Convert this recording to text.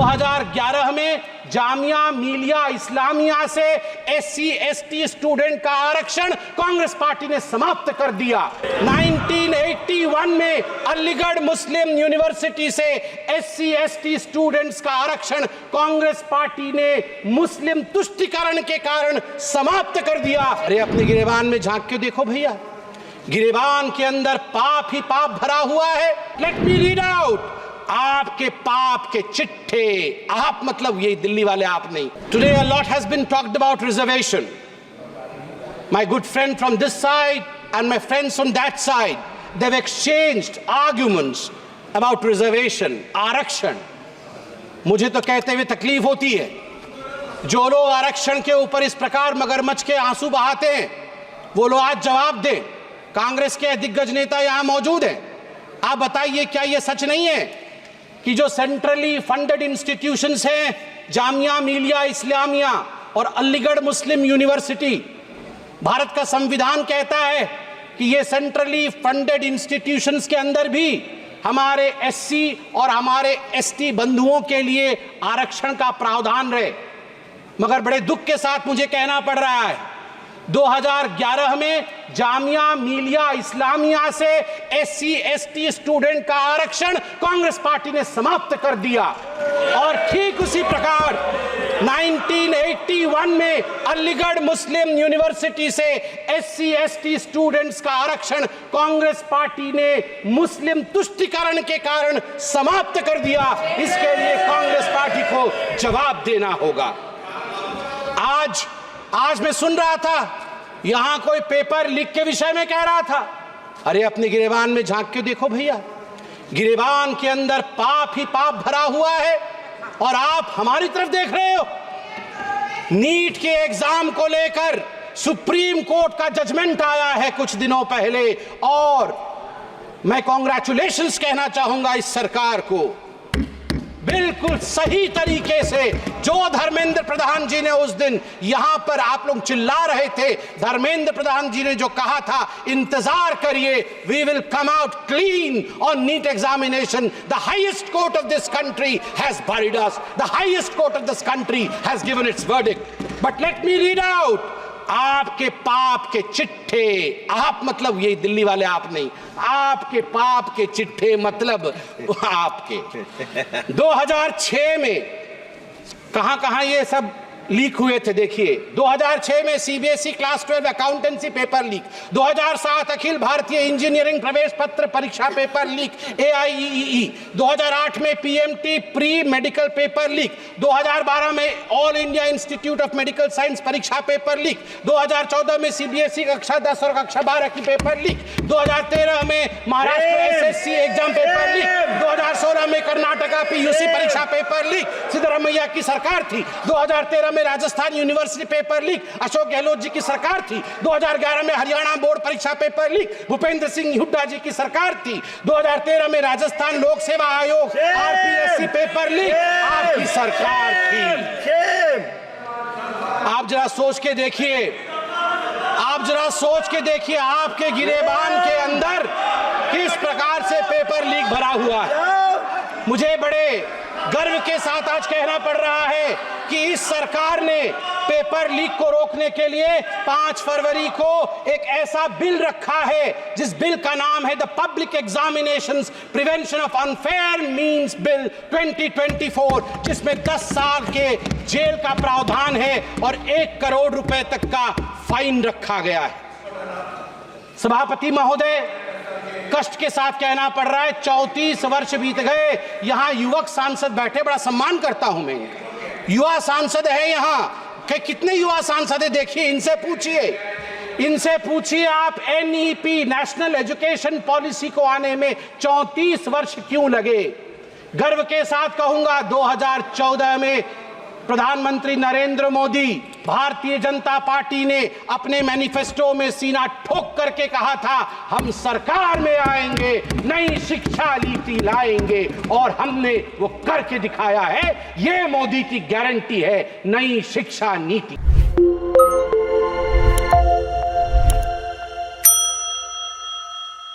2011 में जामिया मिलिया इस्लामिया से SC ST student का आरक्षण कांग्रेस पार्टी ने समाप्त कर दिया। 1981 में अलीगढ़ मुस्लिम यूनिवर्सिटी से SC ST स्टूडेंट्स का आरक्षण कांग्रेस पार्टी ने मुस्लिम तुष्टीकरण के कारण समाप्त कर दिया। अरे अपने गिरेबान में झांक के देखो भैया, गिरेबान के अंदर पाप ही पाप भरा हुआ है। लेट मी रीड आउट आपके पाप के चिट्ठे। आप मतलब ये दिल्ली वाले आप नहीं। Today a lot has been talked about reservation. My good friend from this side and my friends from that side, they've exchanged arguments about reservation, आरक्षण। मुझे तो कहते हुए तकलीफ होती है, जो लोग आरक्षण के ऊपर इस प्रकार मगरमच्छ के आंसू बहाते हैं वो लोग आज जवाब दें। कांग्रेस के दिग्गज नेता यहां मौजूद हैं, आप बताइए क्या यह सच नहीं है कि जो सेंट्रली फंडेड इंस्टीट्यूशंस हैं, जामिया मिलिया इस्लामिया और अलीगढ़ मुस्लिम यूनिवर्सिटी, भारत का संविधान कहता है कि ये सेंट्रली फंडेड इंस्टीट्यूशंस के अंदर भी हमारे SC और हमारे ST बंधुओं के लिए आरक्षण का प्रावधान रहे। मगर बड़े दुख के साथ मुझे कहना पड़ रहा है, 2011 में जामिया मिलिया इस्लामिया से SC ST स्टूडेंट का आरक्षण कांग्रेस पार्टी ने समाप्त कर दिया। और ठीक उसी प्रकार 1981 में अलीगढ़ मुस्लिम यूनिवर्सिटी से SC ST स्टूडेंट्स का आरक्षण कांग्रेस पार्टी ने मुस्लिम तुष्टीकरण के कारण समाप्त कर दिया। इसके लिए कांग्रेस पार्टी को जवाब देना होगा। आज मैं सुन रहा था यहां कोई पेपर लीक के विषय में कह रहा था। अरे अपने गिरेबान में झांक के देखो भैया, गिरेबान के अंदर पाप ही पाप भरा हुआ है और आप हमारी तरफ देख रहे हो। नीट के एग्जाम को लेकर सुप्रीम कोर्ट का जजमेंट आया है कुछ दिनों पहले और मैं कांग्रेचुलेशंस कहना चाहूंगा इस सरकार को। बिल्कुल सही तरीके से जो धर्मेंद्र प्रधान जी ने उस दिन यहां पर आप लोग चिल्ला रहे थे, धर्मेंद्र प्रधान जी ने जो कहा था इंतजार करिए, we will come out clean on NEET examination. The highest court of this country has buried us, the highest court of this country has given its verdict. But let me read out आपके पाप के चिट्ठे। आप मतलब ये दिल्ली वाले आप नहीं, आपके पाप के चिट्ठे मतलब आपके। 2006 में कहां ये सब लीक हुए थे देखिए। 2006 में CBSE class 12 accountancy paper leak, 2007 Akhil Bharatiya engineering प्रवेश पत्र परीक्षा पेपर लीक AIEEE, 2008 में PMT pre medical paper leak, 2012 में all India institute of medical science परीक्षा पेपर लीक, 2014 में CBSE कक्षा 10 और कक्षा 12 की पेपर लीक, 2013 में Maharashtra SSC exam paper leak, 2016 में कर्नाटका PUC परीक्षा पेपर लीक, सिद्धरामैया की सरकार थी। 2013 में Rajasthan university paper leak, Ashok Gehlot ji की सरकार थी। 2011 में हरियाणा बोर्ड परीक्षा पेपर लीक, भूपेंद्र सिंह हुड्डा जी की सरकार थी। 2013 में राजस्थान लोक सेवा आयोग RPSC पेपर लीक, आपकी सरकार थी। आप जरा सोच के देखिए, आपके गिरेबान के अंदर किस प्रकार से पेपर लीक भरा हुआ है। मुझे बड़े गर्व के साथ आज कहना पड़ रहा है कि इस सरकार ने पेपर लीक को रोकने के लिए 5 फरवरी को एक ऐसा बिल रखा है जिस बिल का नाम है the public examinations prevention of unfair means bill 2024, जिसमें 10 साल के जेल का प्रावधान है और 1 करोड़ रुपए तक का फाइन रखा गया है। सभापति महोदय, कष्ट के साथ कहना पड़ रहा है 34 वर्ष बीत गए, यहां युवक सांसद बैठे, बड़ा सम्मान करता हूं मैं। युवा सांसद है यहां, कितने युवा सांसद है देखिए, इनसे पूछिए आप NEP नेशनल एजुकेशन पॉलिसी को आने में 34 वर्ष क्यों लगे। गर्व के साथ कहूंगा 2014 में प्रधानमंत्री नरेंद्र मोदी, भारतीय जनता पार्टी ने अपने मैनिफेस्टो में सीना ठोक करके कहा था हम सरकार में आएंगे, नई शिक्षा नीति लाएंगे, और हमने वो करके दिखाया है। ये मोदी की गारंटी है, नई शिक्षा नीति।